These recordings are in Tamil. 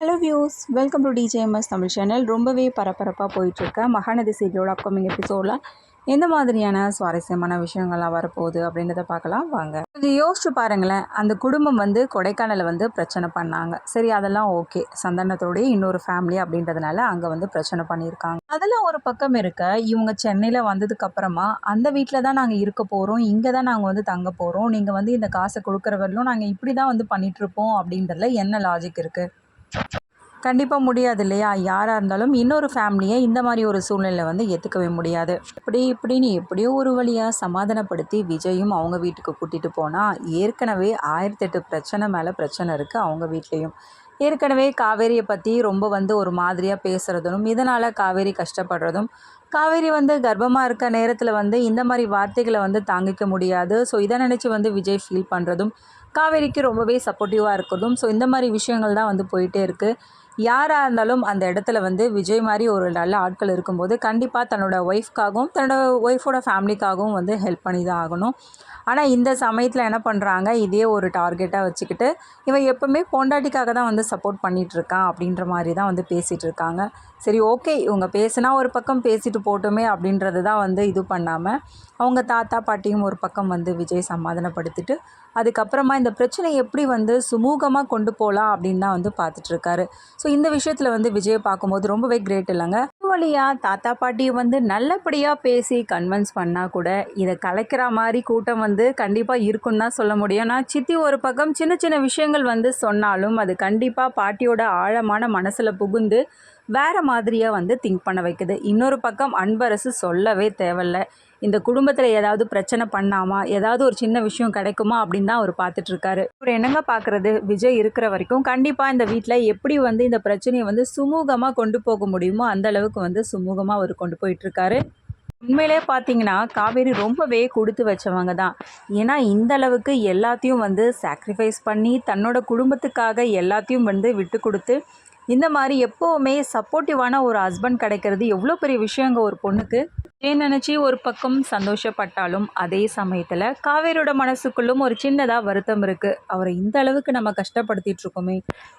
Hello views, welcome to TJMS Tamil channel. ரொம்பவே பரபரப்பாக போயிட்டுருக்க மகாநதி சீரியலோட அப்கமிங் எபிசோடில் எந்த மாதிரியான சுவாரஸ்யமான விஷயங்கள்லாம் வரப்போகுது அப்படின்றத பார்க்கலாம் வாங்க. கொஞ்சம் யோசிச்சு பாருங்களேன். அந்த குடும்பம் கொடைக்கானலில் பிரச்சனை பண்ணாங்க. சரி, அதெல்லாம் ஓகே. சந்தானத்தோடைய இன்னொரு ஃபேமிலி அப்படின்றதுனால அங்கே பிரச்சனை பண்ணியிருக்காங்க. அதெல்லாம் ஒரு பக்கம் இருக்க, இவங்க சென்னையில் வந்ததுக்கப்புறமா அந்த வீட்டில் தான் நாங்கள் இருக்க போகிறோம், இங்கே தான் நாங்கள் தங்க போகிறோம், நீங்கள் இந்த காசை கொடுக்குற வரலும் நாங்கள் இப்படி தான் பண்ணிகிட்ருப்போம் அப்படின்றதுல என்ன லாஜிக் இருக்குது? கண்டிப்பாக முடியாது இல்லையா? யாராக இருந்தாலும் இன்னொரு ஃபேமிலியை இந்த மாதிரி ஒரு சூழ்நிலை ஏற்றுக்கவே முடியாது. இப்படின்னு எப்படியோ ஒரு வழியாக சமாதானப்படுத்தி விஜயும் அவங்க வீட்டுக்கு கூட்டிகிட்டு போனால், ஏற்கனவே 1008 பிரச்சனை மேலே பிரச்சனை இருக்குது அவங்க வீட்லேயும். ஏற்கனவே காவேரியை பற்றி ரொம்ப ஒரு மாதிரியாக பேசுகிறதும், இதனால் காவேரி கஷ்டப்படுறதும், காவேரி கர்ப்பமாக இருக்க நேரத்தில் இந்த மாதிரி வார்த்தைகளை தாங்கிக்க முடியாது. ஸோ இதை நினச்சி விஜய் ஃபீல் பண்ணுறதும், காவேரிக்கு ரொம்பவே சப்போர்ட்டிவாக இருக்கிறதும், ஸோ இந்த மாதிரி விஷயங்கள் தான் போயிட்டே இருக்குது. யாராக இருந்தாலும் அந்த இடத்துல விஜய் மாதிரி ஒரு நல்ல ஆட்கள் இருக்கும்போது கண்டிப்பாக தன்னோட ஒய்ஃப்காகவும் தன்னோட ஒய்ஃபோட ஃபேமிலிக்காகவும் ஹெல்ப் பண்ணி தான் ஆகணும். ஆனால் இந்த சமயத்தில் என்ன பண்ணுறாங்க, இதே ஒரு டார்கெட்டாக வச்சுக்கிட்டு இவன் எப்போவுமே பொண்டாட்டிக்காக தான் சப்போர்ட் பண்ணிகிட்ருக்கான் அப்படின்ற மாதிரி தான் பேசிகிட்டு இருக்காங்க. சரி, ஓகே, இவங்க பேசுனா ஒரு பக்கம் பேசிட்டு போட்டுமே அப்படின்றது தான் இது பண்ணாமல், அவங்க தாத்தா பாட்டியும் ஒரு பக்கம் விஜய் சமாதானப்படுத்திட்டு அதுக்கப்புறமா இந்த பிரச்சனையை எப்படி சுமூகமாக கொண்டு போகலாம் அப்படின்னு தான் பார்த்துட்ருக்காரு. ஸோ இந்த விஷயத்தில் விஜயை பார்க்கும்போது ரொம்பவே கிரேட் இல்லைங்க. வழியாக தாத்தா பாட்டி நல்லபடியாக பேசி கன்வின்ஸ் பண்ணால் கூட இதை கலைக்கிற மாதிரி கூட்டம் கண்டிப்பாக இருக்குன்னு தான் சொல்ல முடியும். நான் சித்தி ஒரு பக்கம் சின்ன சின்ன விஷயங்கள் சொன்னாலும் அது கண்டிப்பாக பாட்டியோட ஆழமான மனசில் புகுந்து வேறு மாதிரியாக திங்க் பண்ண வைக்குது. இன்னொரு பக்கம் அன்பரசு சொல்லவே தேவையில்ல. இந்த குடும்பத்தில் ஏதாவது பிரச்சனை பண்ணாமா, ஏதாவது ஒரு சின்ன விஷயம் கிடைக்குமா அப்படின்னு தான் அவர் பார்த்துட்ருக்காரு. அவர் என்னங்க பார்க்குறது, விஜய் இருக்கிற வரைக்கும் கண்டிப்பாக இந்த வீட்டில் எப்படி இந்த பிரச்சனையை சுமூகமாக கொண்டு போக முடியுமோ அந்த அளவுக்கு சுமூகமாக அவர் கொண்டு போயிட்டுருக்காரு. உண்மையிலே பார்த்தீங்கன்னா காவேரி ரொம்பவே கொடுத்து வச்சவங்க தான். ஏன்னா இந்த அளவுக்கு எல்லாத்தையும் சாக்ரிஃபைஸ் பண்ணி தன்னோட குடும்பத்துக்காக எல்லாத்தையும் விட்டு கொடுத்து இந்த மாதிரி எப்போவுமே சப்போர்ட்டிவான ஒரு ஹஸ்பண்ட் கிடைக்கிறது எவ்வளோ பெரிய விஷயங்க ஒரு பொண்ணுக்கு. நினச்சி ஒரு பக்கம் சந்தோஷப்பட்டாலும் அதே சமயத்தில் காவேரியோட மனசுக்குள்ளும் ஒரு சின்னதாக வருத்தம் இருக்குது. அவரை இந்த அளவுக்கு நம்ம கஷ்டப்படுத்திட்டு இருக்கோமே,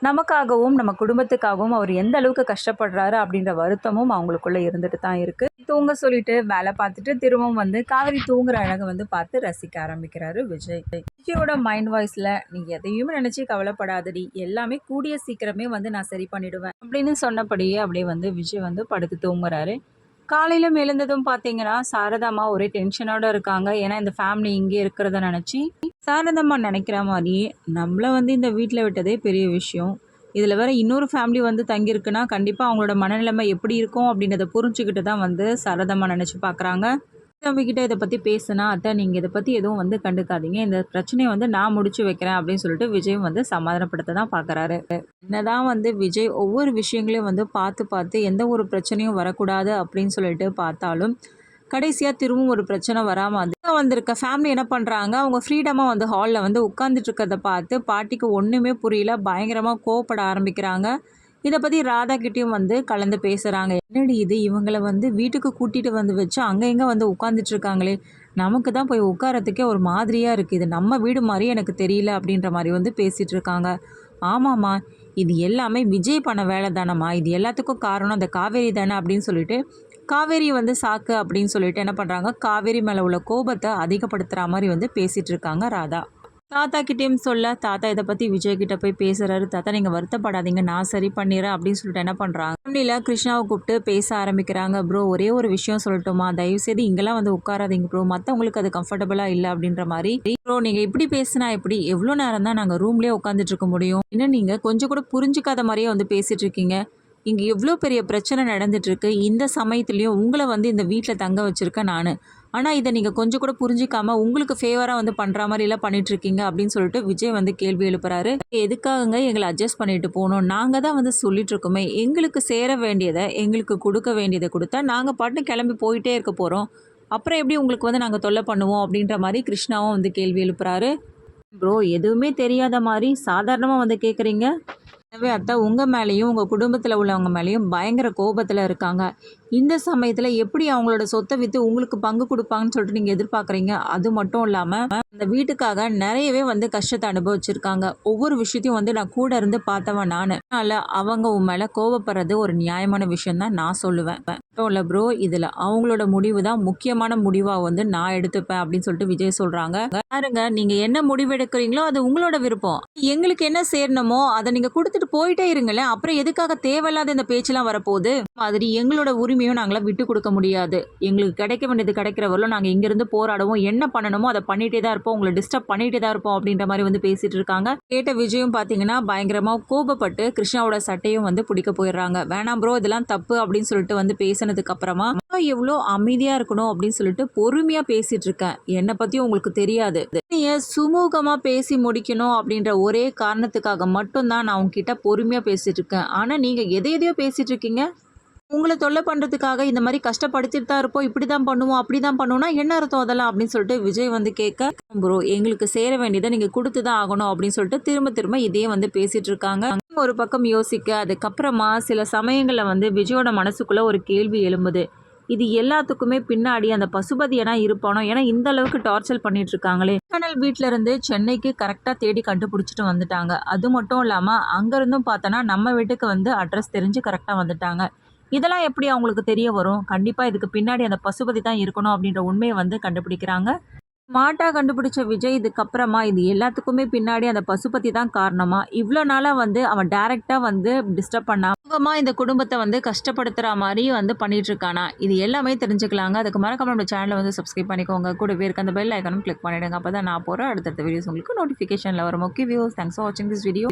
நமக்காகவும் நம்ம குடும்பத்துக்காகவும் அவர் எந்த அளவுக்கு கஷ்டப்படுறாரு அப்படின்ற வருத்தமும் அவங்களுக்குள்ளே இருந்துட்டு தான் இருக்குது. தூங்க சொல்லிட்டு வேலை பார்த்துட்டு திரும்பவும் காவேரி தூங்குற அழகை பார்த்து ரசிக்க ஆரம்பிக்கிறாரு விஜய். விஜயோட மைண்ட் வாய்ஸில், நீ எதையுமே நினச்சி கவலைப்படாதடி, எல்லாமே கூடிய சீக்கிரமே நான் சரி பண்ணிடுவேன் அப்படின்னு சொன்னபடியே அப்படியே விஜய் படுத்து தூங்குறாரு. காலையில் எழுந்ததும் பார்த்தீங்கன்னா சாரதாம்மா ஒரே டென்ஷனோடு இருக்காங்க. ஏன்னா இந்த ஃபேமிலி இங்கே இருக்கிறத நினச்சி சாரதாம்மா நினைக்கிற மாதிரியே நம்மளை இந்த வீட்டில் விட்டதே பெரிய விஷயம், இதில் வேறு இன்னொரு ஃபேமிலி தங்கியிருக்குன்னா கண்டிப்பாக அவங்களோட மனநிலைமை எப்படி இருக்கும் அப்படின்றத புரிஞ்சுக்கிட்டு தான் சாரதாம்மா நினச்சி பார்க்குறாங்க. தம்பிக்கிட்ட இதை பற்றி பேசுனா, அத்தை நீங்கள் இதை பற்றி எதுவும் கண்டுக்காதீங்க, இந்த பிரச்சனையை நான் முடிச்சு வைக்கிறேன் அப்படின்னு சொல்லிட்டு விஜய் சமாதானப்படுத்த தான் பார்க்குறாரு. என்னதான் விஜய் ஒவ்வொரு விஷயங்களையும் பார்த்து பார்த்து எந்த ஒரு பிரச்சனையும் வரக்கூடாது அப்படின்னு சொல்லிட்டு பார்த்தாலும் கடைசியாக திரும்பவும் ஒரு பிரச்சனை வராமல் வந்திருக்க ஃபேமிலி என்ன பண்ணுறாங்க, அவங்க ஃப்ரீடமாக ஹாலில் உட்காந்துட்டு இருக்கிறத பார்த்து பாட்டிக்கு ஒன்றுமே புரியல, பயங்கரமாக கோவப்பட ஆரம்பிக்கிறாங்க. இதை பற்றி ராதா கிட்டேயும் கலந்து பேசுகிறாங்க. என்னடி இது, இவங்களை வீட்டுக்கு கூட்டிகிட்டு வச்சு அங்கே எங்கே உட்காந்துட்ருக்காங்களே, நமக்கு தான் போய் உட்காரத்துக்கே ஒரு மாதிரியாக இருக்குது, இது நம்ம வீடு மாதிரி எனக்கு தெரியல அப்படின்ற மாதிரி பேசிகிட்டு இருக்காங்க. ஆமாம்மா, இது எல்லாமே விஜய் பண்ண வேலை தானம்மா, இது எல்லாத்துக்கும் காரணம் அந்த காவேரி தானே அப்படின்னு சொல்லிட்டு காவேரி சாக்கு அப்படின்னு சொல்லிட்டு என்ன பண்ணுறாங்க, காவேரி மேலே உள்ள கோபத்தை அதிகப்படுத்துகிற மாதிரி பேசிகிட்டு இருக்காங்க ராதா. தாத்தா கிட்டேயும் சொல்ல, தாத்தா இதை பற்றி விஜய்கிட்ட போய் பேசுகிறாரு. தாத்தா நீங்கள் வருத்தப்படாதீங்க, நான் சரி பண்ணிடுறேன் அப்படின்னு சொல்லிட்டு என்ன பண்ணுறாங்க, ஃபேமிலியில் கிருஷ்ணாவை கூப்பிட்டு பேச ஆரம்பிக்கிறாங்க. ப்ரோ, ஒரே ஒரு விஷயம் சொல்லட்டுமா, தயவுசெய்து இங்கெல்லாம் உட்காராதீங்க ப்ரோ, மற்றவங்களுக்கு அது கம்ஃபர்டபுளாக இல்லை அப்படின்ற மாதிரி. ப்ரோ நீங்கள் இப்படி பேசினா எப்படி, எவ்வளோ நேரம் தான் நாங்கள் ரூம்லேயே உட்காந்துட்டு இருக்க முடியும், இன்னும் நீங்கள் கொஞ்சம் கூட புரிஞ்சிக்காத மாதிரியே பேசிகிட்டு இருக்கீங்க, இங்கே எவ்வளோ பெரிய பிரச்சனை நடந்துகிட்ருக்கு, இந்த சமயத்துலேயும் உங்களை இந்த வீட்டில் தங்க வச்சுருக்கேன் நான், ஆனால் இதை நீங்கள் கொஞ்சம் கூட புரிஞ்சிக்காமல் உங்களுக்கு ஃபேவராக பண்ணுற மாதிரிலாம் பண்ணிகிட்ருக்கீங்க அப்படின்னு சொல்லிட்டு விஜய் கேள்வி எழுப்புறாரு. எதுக்காகங்க எங்களை அட்ஜஸ்ட் பண்ணிட்டு போகணும், நாங்கள் தான் சொல்லிகிட்ருக்கோமே, எங்களுக்கு சேர வேண்டியதை எங்களுக்கு கொடுக்க வேண்டியதை கொடுத்தா நாங்கள் பாட்டு கிளம்பி போயிட்டே இருக்க போகிறோம், அப்புறம் எப்படி உங்களுக்கு நாங்கள் தொல்லை பண்ணுவோம் அப்படின்ற மாதிரி கிருஷ்ணாவும் கேள்வி எழுப்புறாரு. ப்ரோ எதுவுமே தெரியாத மாதிரி சாதாரணமாக கேட்குறீங்க, எனவே அத்தை உங்கள் மேலேயும் உங்கள் குடும்பத்தில் உள்ளவங்க மேலேயும் பயங்கர கோபத்தில் இருக்காங்க, இந்த சமயத்தில் எப்படி அவங்களோட சொத்தை விற்று உங்களுக்கு பங்கு கொடுப்பாங்கன்னு சொல்லிட்டு நீங்கள் எதிர்பார்க்குறீங்க. அது மட்டும் இல்லாமல் அந்த வீட்டுக்காக நிறையவே வந்து கஷ்டத்தை அனுபவிச்சிருக்காங்க. ஒவ்வொரு விஷயத்தையும் வந்து நான் கூட இருந்து பார்த்தவன் நான். அதனால் அவங்க உன் மேலே கோவப்படுறது ஒரு நியாயமான விஷயம் தான் நான் சொல்லுவேன். மட்டும் இல்லை ப்ரோ, இதில் அவங்களோட முடிவு தான் முக்கியமான முடிவாக வந்து நான் எடுத்துப்பேன் அப்படின்னு சொல்லிட்டு விஜய் சொல்கிறாங்க. பாருங்க, நீங்கள் என்ன முடிவு எடுக்கிறீங்களோ அது உங்களோட விருப்பம். எங்களுக்கு என்ன சேரணுமோ அதை நீங்கள் கொடுத்துட்டு போயிட்டே இருங்களேன். அப்புறம் எதுக்காக தேவையில்லாத இந்த பேச்செல்லாம் வரப்போகுது? மாதிரி எங்களோட உரிமையும் நாங்களாம் விட்டு கொடுக்க முடியாது. எங்களுக்கு கிடைக்க வேண்டியது கிடைக்கிற வரலும் நாங்கள் இங்கேருந்து போராடுவோம். என்ன பண்ணணுமோ அதை பண்ணிகிட்டே தான் இருப்போம். உங்களை டிஸ்டர்ப் பண்ணிகிட்டே தான் இருப்போம் அப்படின்ற மாதிரி வந்து பேசிகிட்டு இருக்காங்க. கேட்ட விஜயும் பார்த்தீங்கன்னா பயங்கரமாக கோபப்பட்டு கிருஷ்ணாவோட சட்டையும் வந்து பிடிக்க போயிடுறாங்க. வேணாம் ப்ரோ, இதெல்லாம் தப்பு அப்படின்னு சொல்லிட்டு வந்து பேசினதுக்கு அப்புறமா எவ்வளோ அமைதியாக இருக்கணும் அப்படின்னு சொல்லிட்டு பொறுமையாக பேசிகிட்டு இருக்கேன். என்னை பற்றி உங்களுக்கு தெரியாது. நீங்கள் சுமூகமாக பேசி முடிக்கணும் அப்படின்ற ஒரே காரணத்துக்காக மட்டும்தான் நான் உங்ககிட்ட பொறுமையாக பேசிகிட்டு இருக்கேன். ஆனால் நீங்கள் எதையோ பேசிகிட்டு இருக்கீங்க. உங்களை தொல்லை பண்ணுறதுக்காக இந்த மாதிரி கஷ்டப்படுத்திட்டு தான் இருப்போம், இப்படி தான் பண்ணுவோம், அப்படி தான் பண்ணுவோம்னா என்ன அர்த்தம் அதெல்லாம் அப்படின்னு சொல்லிட்டு விஜய் வந்து கேட்க, ப்ரோ எங்களுக்கு சேர வேண்டியதை நீங்கள் கொடுத்து தான் ஆகணும் அப்படின்னு சொல்லிட்டு திரும்ப இதே வந்து பேசிகிட்டு இருக்காங்க. ஒரு பக்கம் யோசிக்க, அதுக்கப்புறமா சில சமயங்களில் வந்து விஜயோட மனசுக்குள்ளே ஒரு கேள்வி எழும்புது. இது எல்லாத்துக்குமே பின்னாடி அந்த பசுபதியனா இருப்பானோ? ஏன்னா இந்த அளவுக்கு டார்ச்சர் பண்ணிட்டு இருக்காங்களே. கனல் வீட்டில இருந்து சென்னைக்கு கரெக்டாக தேடி கண்டுபிடிச்சிட்டு வந்துட்டாங்க. அது மட்டும் இல்லாமல் அங்கேருந்தும் பார்த்தோன்னா நம்ம வீட்டுக்கு வந்து அட்ரஸ் தெரிஞ்சு கரெக்டாக வந்துட்டாங்க. இதெல்லாம் எப்படி அவங்களுக்கு தெரிய வரும்? கண்டிப்பாக இதுக்கு பின்னாடி அந்த பசுபதி தான் இருக்கணும் அப்படின்ற உண்மையை வந்து கண்டுபிடிக்கிறாங்க. ஸ்மார்ட்டாக கண்டுபிடிச்ச விஜய் இதுக்கப்புறமா இது எல்லாத்துக்குமே பின்னாடி அந்த பசுபதி தான் காரணமா? இவ்வளோ நாளாக வந்து அவன் டைரெக்டாக வந்து டிஸ்டர்ப் பண்ணாமல் இந்த குடும்பத்தை வந்து கஷ்டப்படுத்துகிற மாதிரி வந்து பண்ணிட்டு இருக்கானா? இது எல்லாமே தெரிஞ்சுக்கலாங்க. அதுக்கு மறக்காம நம்ம சேனலை வந்து சப்ஸ்கிரைப் பண்ணிக்கோங்க. கூடவே இருக்க அந்த பெல் ஐக்கானும் கிளிக் பண்ணிவிடுங்க. அப்போ தான் நான் போகிற அடுத்தடுத்த வீடியோஸ் உங்களுக்கு நோட்டிஃபிகேஷனில் வரும். ஓகே வியூஸ், தேங்க்ஸ் ஃபார் வாட்சிங் திஸ் வீடியோ.